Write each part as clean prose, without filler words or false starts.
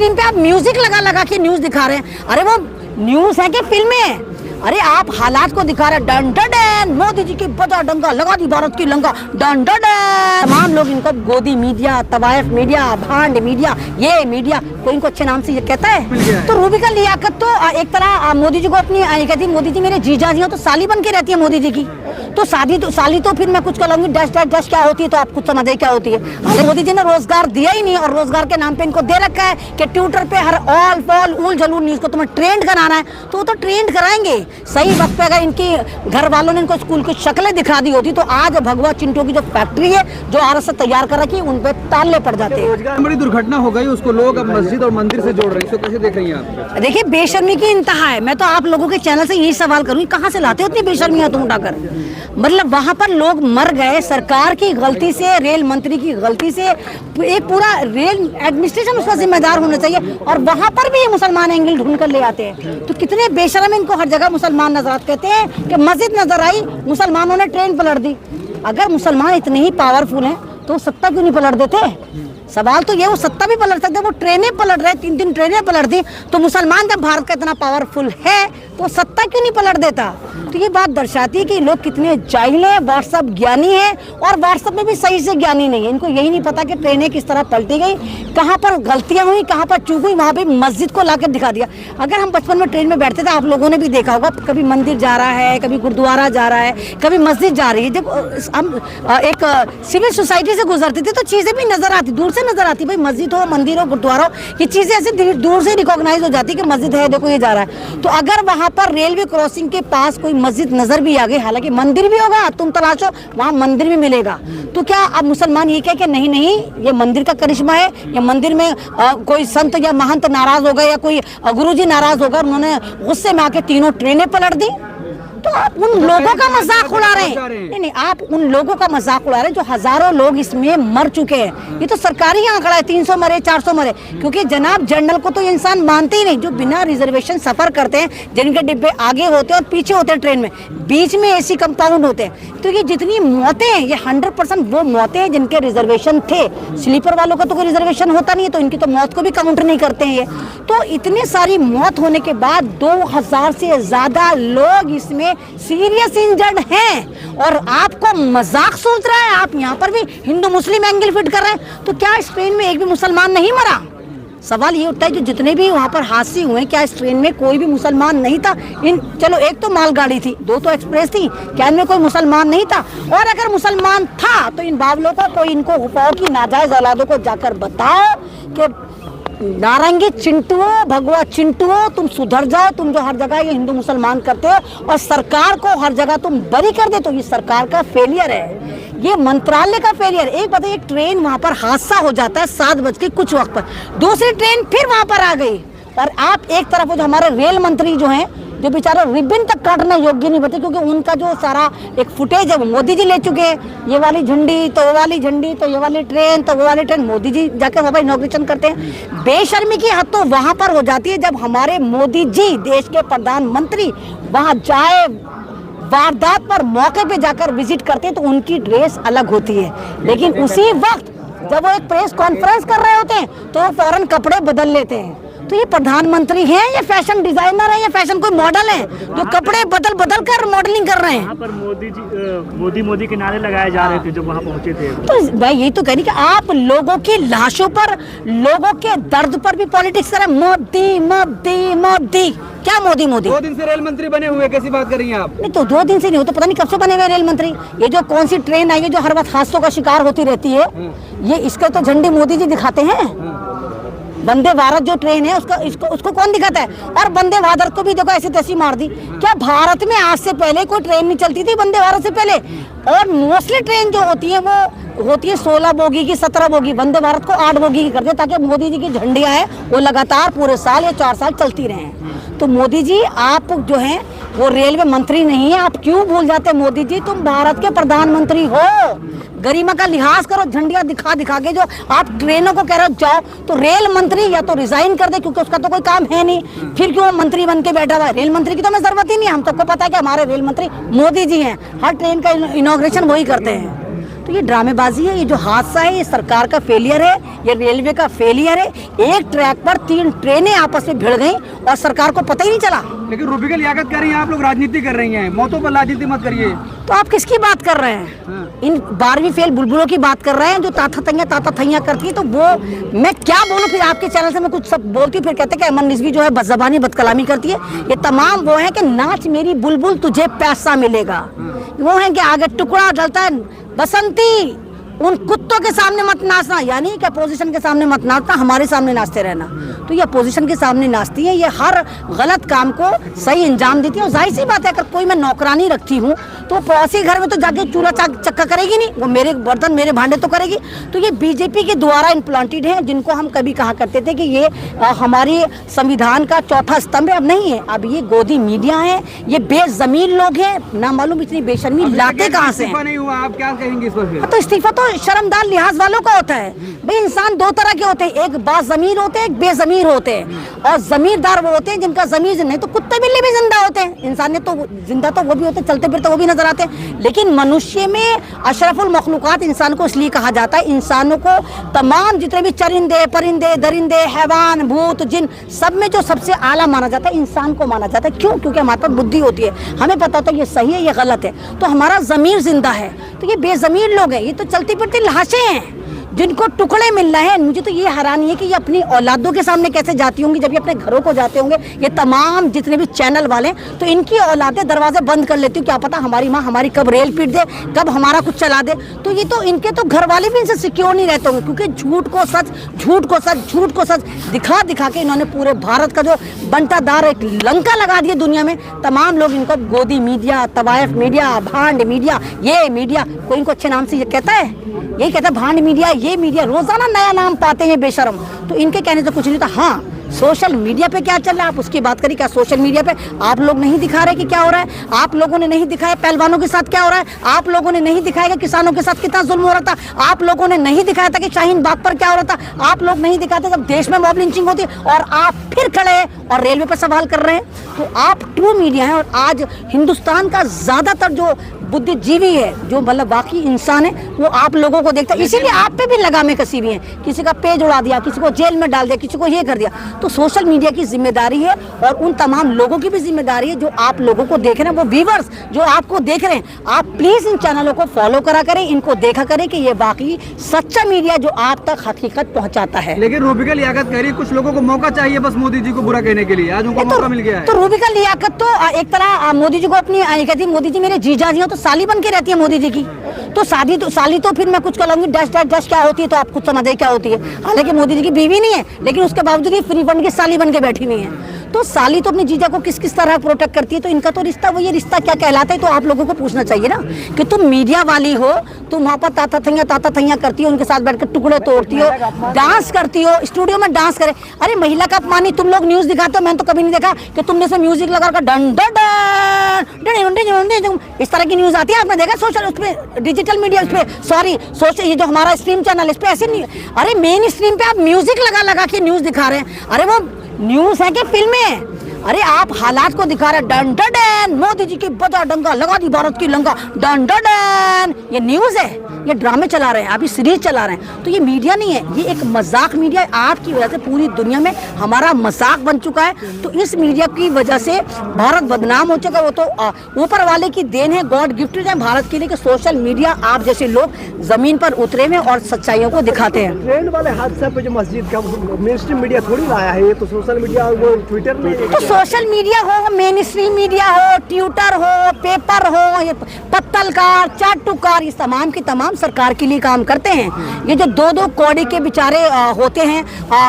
Screen पे आप music लगा लगा के न्यूज दिखा रहे हैं। अरे वो न्यूज है कि फिल्में? अरे आप हालात को दिखा रहे हैं। Done done done, Modi ji की बजा डंका लगा दी भारत की लंका, डन डन डन। तमाम लोग इनको गोदी मीडिया, तवायफ मीडिया, भांड मीडिया, ये मीडिया, कोई इनको अच्छे नाम से ये कहता है। तो रूबिका लियाकत तो एक तरह मोदी जी को अपनी कहती है, मोदी जी मेरे जीजा जी हो, तो साली बन के रहती है मोदी जी की। तो साली तो फिर मैं कुछ कहूंगी डैश डैश डैश क्या होती है, तो आप कुछ समझे क्या होती है। अरे मोदी जी ने रोजगार दिया ही नहीं, और रोजगार के नाम पे इनको दे रखा है कि ट्विटर पे हर ऑल फॉल ऊल जलूल न्यूज को तुम्हें ट्रेंड कराना है, तो वो तो ट्रेंड कराएंगे। सही वक्त पे अगर इनकी घर वालों ने इनको स्कूल की शक्लें दिखा दी होती, तो आज भगवा चिंटू की जो फैक्ट्री है जो आरएसएस तैयार कर रखी, उन पे ताले पड़ जाते हैं। बड़ी दुर्घटना हो गई, उसको लोग अब मस्जिद और मंदिर से जोड़ रहे हैं, इसको कैसे देख रही हैं आप? देखिए बेशर्मी की इंतहा है। मैं तो आप लोगों के चैनल से यही सवाल करूंगी, कहाँ से लाते हो इतनी बेशर्मियां तुम उठाकर? मतलब वहां पर लोग मर गए सरकार की गलती से, रेल मंत्री की गलती से, एक पूरा रेल एडमिनिस्ट्रेशन उसका जिम्मेदार होना चाहिए, और वहां पर भी ये मुसलमान एंगल ढूंढ कर ले आते हैं। तो कितने बेशर्म इनको हर जगह मुसलमान नजर आते। कहते हैं कि मस्जिद नजर आई, मुसलमानों ने ट्रेन पलट दी। अगर मुसलमान इतने ही पावरफुल हैं तो सत्ता क्यों नहीं पलट देते? सवाल तो ये, वो सत्ता भी पलट सकते, वो ट्रेनें पलट रहे, 3 ट्रेनें पलट दी। तो मुसलमान जब भारत का इतना पावरफुल है तो सत्ता क्यों नहीं पलट देता? तो ये बात दर्शाती है कि लोग कितने जाहिल हैं, व्हाट्सएप ज्ञानी है, और व्हाट्सएप में भी सही से ज्ञानी नहीं है। इनको यही नहीं पता कि ट्रेनें किस तरह पलटी गई, कहाँ पर गलतियां हुई, कहाँ पर चूक हुई, वहाँ पे मस्जिद को लाकर दिखा दिया। अगर हम बचपन में ट्रेन में बैठते थे, आप लोगों ने भी देखा होगा, कभी मंदिर जा रहा है, कभी गुरुद्वारा जा रहा है, कभी मस्जिद जा रही है। जब हम एक सिविल सोसाइटी से गुजरते थे तो चीजें भी नजर आती, दूर से नजर आती, भाई मस्जिद हो, मंदिर हो, गुरुद्वारा हो, ये चीजें ऐसे दूर से रिकॉग्नाइज हो जाती कि मस्जिद है, देखो ये जा रहा है। तो अगर वहाँ पर रेलवे क्रॉसिंग के पास कोई मस्जिद नजर भी आ गई, हालांकि मंदिर भी होगा, तुम तलाशो वहाँ मंदिर भी मिलेगा, तो क्या अब मुसलमान ये कहे कि नहीं नहीं ये मंदिर का करिश्मा है, या मंदिर में कोई संत या महंत नाराज हो गए, या कोई गुरुजी नाराज होकर उन्होंने गुस्से में आके 3 ट्रेनें पलट दी? तो आप उन लोगों का मजाक उड़ा रहे हैं। नहीं, आप उन लोगों का मजाक उड़ा रहे हैं जो हजारों लोग इसमें मर चुके हैं। ये तो सरकारी आंकड़ा है, 300 मरे, 400 मरे, क्योंकि जनाब जनरल को तो ये इंसान मानते ही नहीं, जो बिना रिजर्वेशन सफर करते हैं, जिनके डिब्बे आगे होते हैं और पीछे होते हैं ट्रेन में, बीच में एसी कंपाउंड होते हैं। तो ये जितनी मौतें हैं, ये 100% वो मौतें हैं जिनके रिजर्वेशन थे। स्लीपर वालों का तो कोई रिजर्वेशन होता नहीं है, तो इनकी तो मौत को भी काउंट नहीं करते हैं ये। तो इतनी सारी मौत होने के बाद 2000 से ज्यादा लोग इसमें सीरियस इंजर्ड हैं, और आपको मजाक सोच रहा है। आप यहाँ पर भी हिंदू मुस्लिम एंगल फिट कर रहे हैं। तो क्या इस ट्रेन में एक भी मुसलमान नहीं मरा? सवाल ये उठता है कि जितने भी वहाँ पर हादसे हुए, क्या इस ट्रेन में कोई भी मुसलमान नहीं था? चलो एक तो मालगाड़ी थी, 2 तो एक्सप्रेस थी, क्या इनमें कोई मुसलमान नहीं था? और अगर मुसलमान था तो इन बावलों को, कोई इनको हुफाओं की नाजायज औलादों को जाकर बताओ कि नारंगी चिंटुओ, भगवा चिंटुओ, तुम सुधर जाओ। तुम जो हर जगह ये हिंदू मुसलमान करते हो और सरकार को हर जगह तुम बरी कर दे, तो ये सरकार का फेलियर है, ये मंत्रालय का फेलियर। एक बताइए, एक ट्रेन वहां पर हादसा हो जाता है 7 बज के कुछ वक्त पर, दूसरी ट्रेन फिर वहां पर आ गई, और आप एक तरफ जो हमारे रेल मंत्री जो हैं, जो बेचारा रिबन तक काटना योग्य नहीं बचे, क्योंकि उनका जो सारा एक फुटेज है वो मोदी जी ले चुके हैं। ये वाली झंडी तो वो वाली झंडी, तो ये वाली ट्रेन तो वो वाली ट्रेन, मोदी जी जाकर वहाँ पर इनॉग्रेशन करते हैं। बेशर्मी की हद तो वहाँ पर हो जाती है जब हमारे मोदी जी, देश के प्रधानमंत्री, वहाँ जाए, वारदात पर मौके पे जाकर विजिट करते हैं, तो उनकी ड्रेस अलग होती है। लेकिन उसी वक्त जब वो एक प्रेस कॉन्फ्रेंस कर रहे होते हैं तो फौरन कपड़े बदल लेते हैं। तो ये प्रधानमंत्री हैं, ये फैशन डिजाइनर है, ये फैशन कोई मॉडल है जो कपड़े बदल बदल कर मॉडलिंग कर रहे हैं। वहाँ पर मोदी के नारे लगाए जा रहे थे जब वहाँ पहुँचे थे। तो भाई यही तो कह रही कि आप लोगों की लाशों पर, लोगों के दर्द पर भी पॉलिटिक्स कर रहे हैं। मोदी मोदी मोदी, क्या मोदी मोदी? 2 दिन से रेल मंत्री बने हुए, कैसी बात कर रही हैं आप? नहीं तो 2 दिन से नहीं हो तो पता नहीं कब से बने हुए रेल मंत्री। ये जो कौन सी ट्रेन आई है जो हर वक्त हादसों का शिकार होती रहती है, ये इसके तो झंडे मोदी जी दिखाते हैं। वंदे भारत जो ट्रेन है उसको कौन दिखाता है? और वंदे भारत को भी देखो ऐसी तैसी मार दी। क्या भारत में आज से पहले कोई ट्रेन नहीं चलती थी वंदे भारत से पहले? और मोस्टली ट्रेन जो होती है वो होती है 16 बोगी की, 17 बोगी। वंदे भारत को 8 बोगी की करते ताकि मोदी जी की झंडियां हैं वो लगातार पूरे साल या 4 साल चलती रहें। तो मोदी जी आप जो हैं वो रेलवे मंत्री नहीं है, आप क्यों भूल जाते? मोदी जी तुम भारत के प्रधानमंत्री हो, गरिमा का लिहाज करो। झंडियां दिखा दिखा के जो आप ट्रेनों को कह रहे हो जाओ, तो रेल मंत्री या तो रिजाइन कर दे, क्योंकि उसका तो कोई काम है नहीं, फिर क्यों मंत्री बन के बैठा हुआ है? रेल मंत्री की तो हमें जरूरत ही नहीं, हम सबको पता है कि हमारे रेल मंत्री मोदी जी हैं, हर ट्रेन का इनॉग्रेशन वही करते हैं। तो ये ड्रामेबाजी है, ये जो हादसा है ये सरकार का फेलियर है, ये रेलवे का फेलियर है। एक ट्रैक पर 3 ट्रेनें आपस में भिड़ गई और सरकार को पता ही नहीं चला। लेकिन रूबिका लियाकत कह रही हैं आप लोग राजनीति कर रही हैं, मौतों पर राजनीति मत करिए। तो आप किसकी बात कर रहे हैं? इन 12वीं फेल बुलबुलों की बात कर रहे हैं जो ताता थैया करती है। तो वो मैं क्या बोलूं, फिर आपके चैनल से मैं कुछ सब बोलती हूँ, फिर कहते हैं कि अमन रिजवी जो है बदज़बानी बदकलामी करती है। ये तमाम वो है कि नाच मेरी बुलबुल तुझे पैसा मिलेगा, वो है कि आगे टुकड़ा डलता है बसंती, उन कुत्तों के सामने मत नाचना, यानी कि अपोजिशन के सामने मत नाचना, हमारे सामने नाचते रहना। तो ये अपोजिशन के सामने नाचती है, ये हर गलत काम को सही अंजाम देती है। और जाहिर सी बात है, अगर कोई मैं नौकरानी रखती हूँ तो पड़ोसी घर में तो जाके चूल्हा चक्का करेगी नहीं, वो मेरे बर्तन मेरे भांडे तो करेगी। तो ये बीजेपी के द्वारा इम्प्लांटेड है, जिनको हम कभी कहा करते थे कि ये हमारे संविधान का चौथा स्तंभ है। अब नहीं है, अब ये गोदी मीडिया है, ये बेजमीन लोग हैं, ना मालूम इतनी बेशर्मी लाते कहाँ से हैं। नहीं हुआ, आप क्या कहेंगे इस पर? तो इस्तीफा तो शर्मदार लिहाज वालों का होता है भाई। इंसान 2 तरह के होते हैं, एक बाज़मीर होते हैं, एक बेज़मीर होते हैं। और जमीरदार वो होते हैं जिनका जमीर नहीं, तो कुत्ते बिल्ली भी जिंदा होते हैं, इंसानियत तो जिंदा तो वो भी होते हैं, चलते फिरते वो भी नजर आते हैं। लेकिन मनुष्य में अशरफुल मखलूकात इंसान को इसलिए कहा जाता है, इंसानों को तमाम जितने भी चरिंदे परिंदे दरिंदे हैवान भूत जिन सब में जो सबसे आला माना जाता है इंसान को माना जाता है। क्यों? क्योंकि हमारे पास बुद्धि होती है, हमें पता होता है ये सही है ये गलत है, तो हमारा जमीर जिंदा है। तो ये बेजमीर लोग हैं, ये तो चलती फिरती लाशें हैं जिनको टुकड़े मिल रहे हैं। मुझे तो ये हैरानी है कि ये अपनी औलादों के सामने कैसे जाती होंगी जब ये अपने घरों को जाते होंगे। ये तमाम जितने भी चैनल वाले, तो इनकी औलादें दरवाजे बंद कर लेती हूँ, क्या पता हमारी माँ हमारी कब रेल पीट दे, कब हमारा कुछ चला दे। तो ये तो इनके तो घर वाले भी इनसे सिक्योर नहीं रहते होंगे, क्योंकि झूठ को सच झूठ को सच झूठ को सच दिखा दिखा के इन्होंने पूरे भारत का जो बंटादार एक लंका लगा दिया दुनिया में। तमाम लोग इनको गोदी मीडिया, तवायफ मीडिया, भांड मीडिया, ये मीडिया, कोई इनको अच्छे नाम से ये कहता है, यही कहता है भांड मीडिया, ये मीडिया, रोजाना नया नाम पाते हैं बेशरम। तो इनके कहने से कुछ नहीं था। हाँ, सोशल मीडिया पे क्या चल रहा है आप उसकी बात करिए। क्या सोशल मीडिया पे आप लोग नहीं दिखा रहे कि क्या हो रहा है? आप लोगों ने नहीं दिखाया पहलवानों के साथ क्या हो रहा है? आप लोगों ने नहीं दिखाया कि किसानों के साथ कितना जुल्म हो रहा था? आप लोगों ने नहीं दिखाया था कि शाहीन बाग पर क्या हो रहा था? आप लोग नहीं दिखाते जब देश में मॉब लिंचिंग होती है, और आप फिर खड़े हैं और रेलवे पर सवाल कर रहे हैं। तो आप ट्रू मीडिया है, और आज हिंदुस्तान का ज्यादातर जो बुद्धिजीवी है, जो मतलब बाकी इंसान है, वो आप लोगों को देखता है। इसीलिए आप पे भी लगामें कसी हुई हैं, किसी का पेज उड़ा दिया, किसी को जेल में डाल दिया, किसी को ये कर दिया। तो सोशल मीडिया की जिम्मेदारी है, और उन तमाम लोगों की भी जिम्मेदारी है जो आप लोगों को देख रहे हैं, वो व्यूअर्स जो आपको देख रहे हैं। आप प्लीज इन चैनलों को फॉलो करा करें, इनको देखा करें कि ये बाकी सच्चा मीडिया जो आप तक हकीकत पहुंचाता है। लेकिन रूबिका लियाकत कह रही है कुछ लोगों को मौका चाहिए बस मोदी जी को बुरा कहने के लिए, आज उनको मौका मिल गया है। तो रूबिका लियाकत तो एक तरह मोदी जी को अपनी कहती है, मोदी जी मेरे जीजा जी हो, तो साली बन के रहती है मोदी जी की। तो साली तो फिर मैं कुछ कहूंगी डैश डैश डैश क्या होती है, तो आप खुद समझिए क्या होती है। हालांकि मोदी जी की बीवी नहीं है, लेकिन उसके बावजूद ही फ्री फंड की साली बन के बैठी नहीं है। तो साली तो अपनी जीजा को किस किस तरह प्रोटेक्ट करती है। तो इनका तो रिश्ता, वो ये रिश्ता क्या कहलाता है, तो आप लोगों को पूछना चाहिए ना कि तुम मीडिया वाली हो, तुम वहाँ पर ताता थैया करती हो, उनके साथ बैठ कर टुकड़े तोड़ती हो, डांस करती हो, स्टूडियो में डांस करे। अरे महिला का अपमानी तुम लोग न्यूज दिखाते हो, मैंने तो कभी नहीं देखा कि तुमने से म्यूजिक लगा कर डन इस तरह की न्यूज आती है। आपने देखा सोशल उसमें डिजिटल मीडिया उस पर, सॉरी सोशल ये जो हमारा स्ट्रीम चैनल इस पे ऐसे नहीं। अरे मेन स्ट्रीम पे आप म्यूजिक लगा लगा के न्यूज दिखा रहे हैं। अरे वो न्यूज है कि फिल्में है? अरे आप हालात को दिखा रहे डन डन, मोदी जी की बजा डंगा लगा दी भारत की लंका डन डन। ये न्यूज है, ये ड्रामे चला रहे हैं, आप ये सीरीज चला रहे हैं। तो ये मीडिया नहीं है, ये एक मजाक मीडिया है। आपकी वजह से पूरी दुनिया में हमारा मजाक बन चुका है। तो इस मीडिया की वजह से भारत बदनाम हो चुका है। वो तो ऊपर वाले की देन है, गॉड गिफ्टेड है भारत के लिए कि सोशल मीडिया आप जैसे लोग जमीन पर उतरे में और सच्चाइयों को दिखाते हैं। ट्रेन वाले हादसा पे जो मस्जिद का मेन स्ट्रीम मीडिया थोड़ी लाया है, ये तो सोशल मीडिया वो ट्विटर में। तो सोशल मीडिया हो, मेन स्ट्रीम मीडिया हो, ट्विटर हो, पेपर हो, ये पत्तलकार चाटुकार, ये तमाम की तमाम सरकार के लिए काम करते हैं। ये जो 2-2 कौड़ी के बेचारे होते हैं,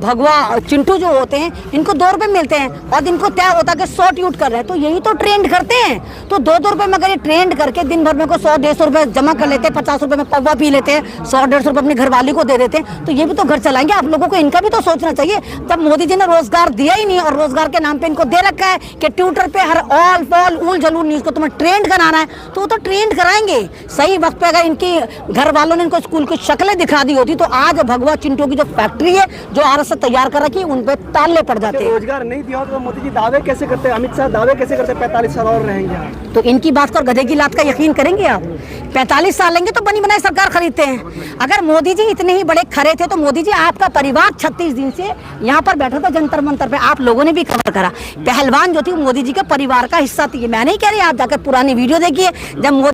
भगवा चिंटू जो होते हैं, इनको 2 रुपए मिलते हैं और इनको तय होता है कि 100 ट्वीट कर रहे हैं। तो यही तो ट्रेंड करते हैं। तो 2-2 रुपए में अगर ये ट्रेंड करके दिन भर में को 100-150 रुपए जमा कर लेते हैं, 50 रुपए में पौवा पी लेते हैं, 100-150 रुपए अपनी घरवाली को दे देते हैं, तो ये भी तो घर चलाएंगे। आप लोगों को इनका भी तो सोचना चाहिए। जब मोदी जी ने रोजगार दिया ही नहीं और रोजगार के नाम पे इनको दे रखा है कि ट्विटर पे हर ऑल फॉल उल जलूल न्यूज को तुम्हें ट्रेंड कराना है, तो वो तो ट्रेंड कराएंगे। सही वक्त पे अगर इनकी घर वालों ने इनको स्कूल की शक्लें दिखा दी होती तो आज भगवा चिंटू की जो फैक्ट्री है जो आरएसएस तैयार कर रखी उन पे ताले पड़ जाते। रोजगार नहीं दिया तो मोदी जी दावे कैसे करते हैं, अमित शाह दावे कैसे करते हैं 45 साल और रहेंगे? तो इनकी बात पर गधे की लात का यकीन करेंगे आप? 45 साल लेंगे तो बनी बनाई सरकार खरीदते हैं। अगर मोदी जी इतने ही बड़े खरे थे तो मोदी जी आपका परिवार 36 दिन से यहाँ पर बैठा था जंतर मंतर पे, आप लोगों ने भी खबर करा। पहलवान जो थी मोदी जी के परिवार का हिस्सा थी। मैं नहीं कह रही, आप जाकर पुरानी वीडियो देखिए जब